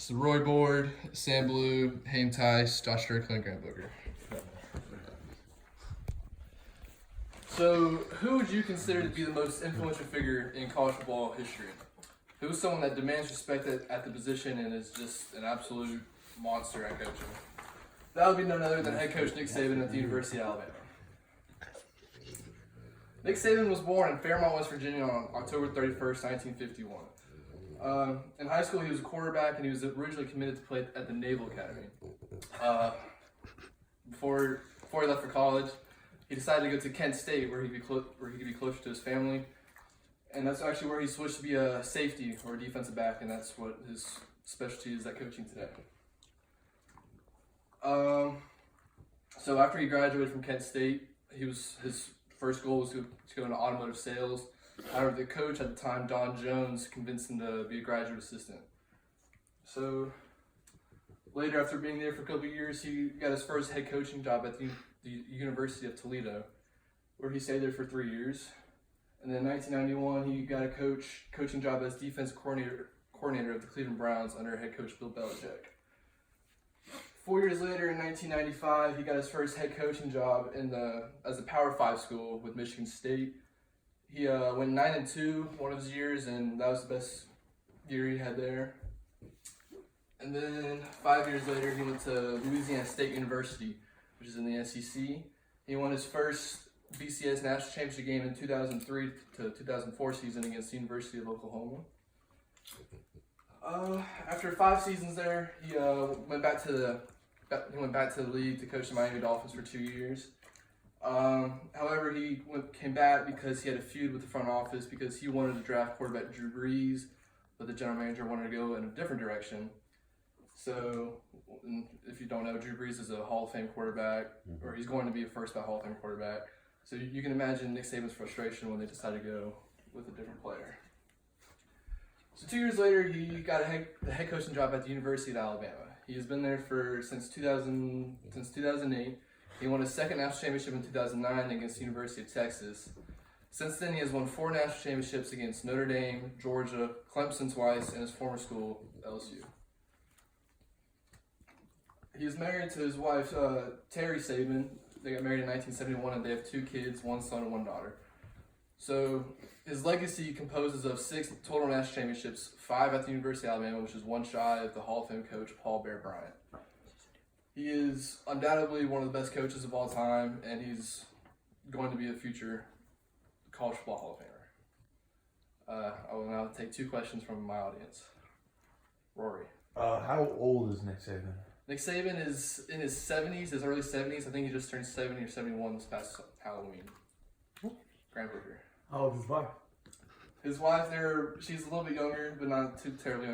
So Roy Board, Sam Blue, Haim Tice, Josh Strickland, Grant Booker. So, who would you consider to be the most influential figure in college football history? Who's someone that demands respect at the position and is just an absolute monster at coaching? That would be none other than head coach Nick Saban at the University of Alabama. Nick Saban was born in Fairmont, West Virginia on October 31st, 1951. In high school, he was a quarterback, and he was originally committed to play at the Naval Academy. Before he left for college, he decided to go to Kent State, where he could be closer to his family, and that's actually where he switched to be a safety or a defensive back, and that's what his specialty is at coaching today. So after he graduated from Kent State, his first goal was to go into automotive sales. However, the coach at the time, Don Jones, convinced him to be a graduate assistant. So later, after being there for a couple of years, he got his first head coaching job at the University of Toledo, where he stayed there for 3 years. And then in 1991, he got a coaching job as defense coordinator of the Cleveland Browns under head coach Bill Belichick. 4 years later, in 1995, he got his first head coaching job as a Power 5 school with Michigan State. He went 9-2 one of his years, and that was the best year he had there. And then 5 years later, he went to Louisiana State University, which is in the SEC. He won his first BCS National Championship game in 2003 to 2004 season against the University of Oklahoma. After 5 seasons there, he went back to the league to coach the Miami Dolphins for 2 years. However, he came back because he had a feud with the front office because he wanted to draft quarterback Drew Brees, but the general manager wanted to go in a different direction. So, if you don't know, Drew Brees is a Hall of Fame quarterback, or he's going to be a first-ballot Hall of Fame quarterback. So you can imagine Nick Saban's frustration when they decided to go with a different player. So 2 years later, he got the head coaching job at the University of Alabama. He has been there since 2008. He won his second national championship in 2009 against the University of Texas. Since then, he has won 4 national championships against Notre Dame, Georgia, Clemson twice, and his former school, LSU. He is married to his wife, Terry Saban. They got married in 1971, and they have 2 kids, 1 son and 1 daughter. So his legacy composes of 6 total national championships, 5 at the University of Alabama, which is 1 shy of the Hall of Fame coach, Paul Bear Bryant. He is undoubtedly one of the best coaches of all time, and he's going to be a future college football Hall of Famer. I will now take 2 questions from my audience. Rory. How old is Nick Saban? Nick Saban is in his 70s, his early 70s. I think he just turned 70 or 71 this past Halloween. Grant Booker. How old is his wife? His wife, she's a little bit younger, but not too terribly young.